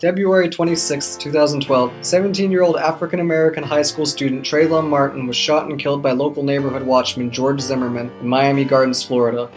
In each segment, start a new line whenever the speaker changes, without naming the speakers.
February 26, 2012, 17-year-old African-American high school student Trayvon Martin was shot and killed by local neighborhood watchman George Zimmerman in Miami Gardens, Florida.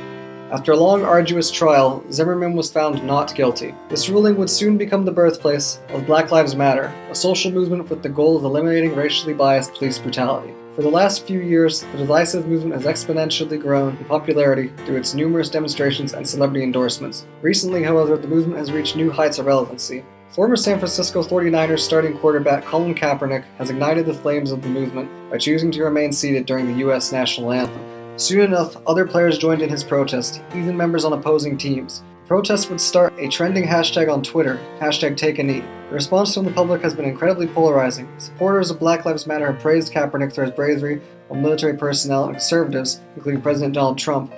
After a long, arduous trial, Zimmerman was found not guilty. This ruling would soon become the birthplace of Black Lives Matter, a social movement with the goal of eliminating racially biased police brutality. For the last few years, the divisive movement has exponentially grown in popularity through its numerous demonstrations and celebrity endorsements. Recently, however, the movement has reached new heights of relevancy. Former San Francisco 49ers starting quarterback Colin Kaepernick has ignited the flames of the movement by choosing to remain seated during the U.S. national anthem. Soon enough, other players joined in his protest, even members on opposing teams. The protest would start a trending hashtag on Twitter, #TakeAKnee. The response from the public has been incredibly polarizing. Supporters of Black Lives Matter have praised Kaepernick for his bravery, while military personnel and conservatives, including President Donald Trump,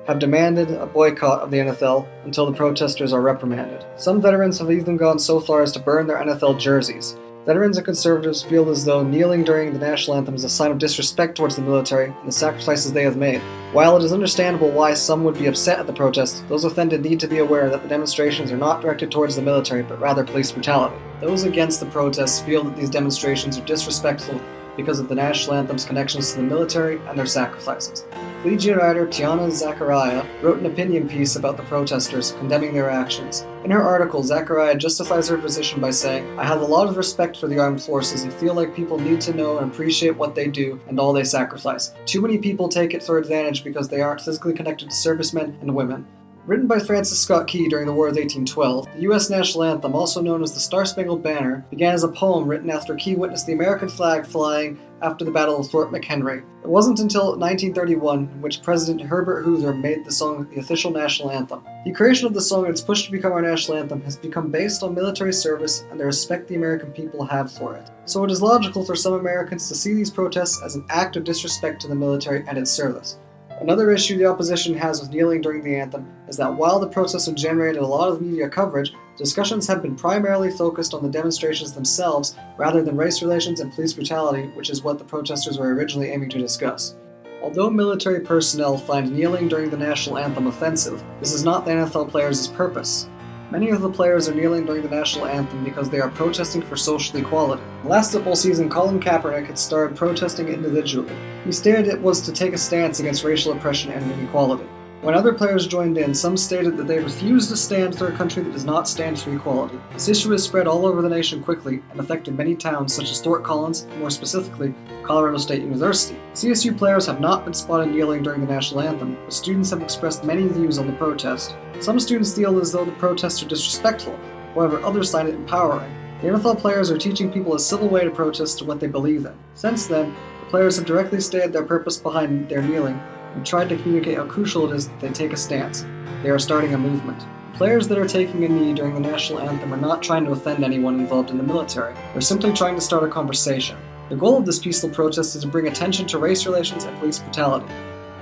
have demanded a boycott of the NFL until the protesters are reprimanded. Some veterans have even gone so far as to burn their NFL jerseys. Veterans and conservatives feel as though kneeling during the national anthem is a sign of disrespect towards the military and the sacrifices they have made. While it is understandable why some would be upset at the protest, those offended need to be aware that the demonstrations are not directed towards the military, but rather police brutality. Those against the protests feel that these demonstrations are disrespectful because of the national anthem's connections to the military and their sacrifices. Collegiate writer Tiana Zachariah wrote an opinion piece about the protesters, condemning their actions. In her article, Zachariah justifies her position by saying, "I have a lot of respect for the armed forces and feel like people need to know and appreciate what they do and all they sacrifice. Too many people take it for advantage because they aren't physically connected to servicemen and women." Written by Francis Scott Key during the War of 1812, the U.S. national anthem, also known as the Star-Spangled Banner, began as a poem written after Key witnessed the American flag flying after the Battle of Fort McHenry. It wasn't until 1931 in which President Herbert Hoover made the song the official national anthem. The creation of the song and its push to become our national anthem has become based on military service and the respect the American people have for it. So it is logical for some Americans to see these protests as an act of disrespect to the military and its service. Another issue the opposition has with kneeling during the anthem is that while the protests have generated a lot of media coverage, discussions have been primarily focused on the demonstrations themselves rather than race relations and police brutality, which is what the protesters were originally aiming to discuss. Although military personnel find kneeling during the national anthem offensive, this is not the NFL players' purpose. Many of the players are kneeling during the national anthem because they are protesting for social equality. Last football season, Colin Kaepernick had started protesting individually. He stated it was to take a stance against racial oppression and inequality. When other players joined in, some stated that they refused to stand for a country that does not stand for equality. This issue has spread all over the nation quickly and affected many towns such as Fort Collins, and more specifically, Colorado State University. CSU players have not been spotted kneeling during the national anthem, but students have expressed many views on the protest. Some students feel as though the protests are disrespectful, however others find it empowering. The NFL players are teaching people a civil way to protest to what they believe in. Since then, the players have directly stated their purpose behind their kneeling and tried to communicate how crucial it is that they take a stance. They are starting a movement. The players that are taking a knee during the national anthem are not trying to offend anyone involved in the military. They're simply trying to start a conversation. The goal of this peaceful protest is to bring attention to race relations and police brutality.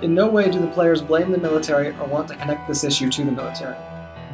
In no way do the players blame the military or want to connect this issue to the military.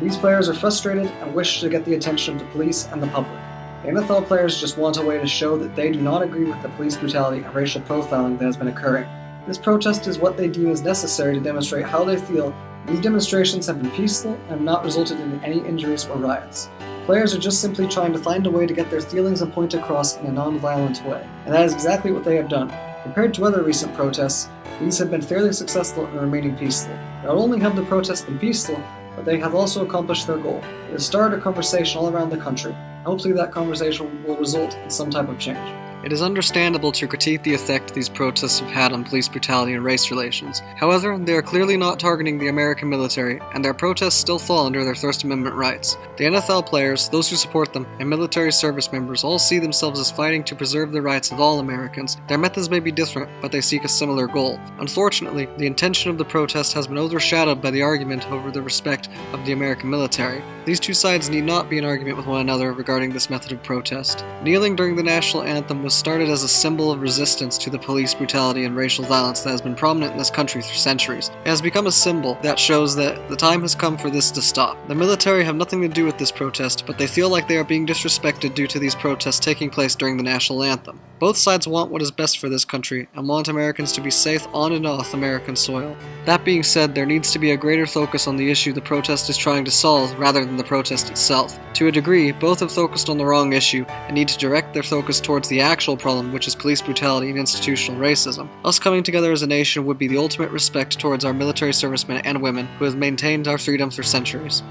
These players are frustrated and wish to get the attention of the police and the public. The NFL players just want a way to show that they do not agree with the police brutality and racial profiling that has been occurring. This protest is what they deem is necessary to demonstrate how they feel. These demonstrations have been peaceful and have not resulted in any injuries or riots. Players are just simply trying to find a way to get their feelings and point across in a non-violent way, and that is exactly what they have done. Compared to other recent protests, these have been fairly successful in remaining peaceful. Not only have the protests been peaceful, but they have also accomplished their goal. It has started a conversation all around the country. Hopefully that conversation will result in some type of change. It is understandable to critique the effect these protests have had on police brutality and race relations. However, they are clearly not targeting the American military, and their protests still fall under their First Amendment rights. The NFL players, those who support them, and military service members all see themselves as fighting to preserve the rights of all Americans. Their methods may be different, but they seek a similar goal. Unfortunately, the intention of the protest has been overshadowed by the argument over the respect of the American military. These two sides need not be in argument with one another regarding this method of protest. Kneeling during the national anthem was started as a symbol of resistance to the police brutality and racial violence that has been prominent in this country for centuries. It has become a symbol that shows that the time has come for this to stop. The military have nothing to do with this protest, but they feel like they are being disrespected due to these protests taking place during the national anthem. Both sides want what is best for this country, and want Americans to be safe on and off American soil. That being said, there needs to be a greater focus on the issue the protest is trying to solve rather than the protest itself. To a degree, both have focused on the wrong issue, and need to direct their focus towards the actual problem, which is police brutality and institutional racism. Us coming together as a nation would be the ultimate respect towards our military servicemen and women who have maintained our freedom for centuries.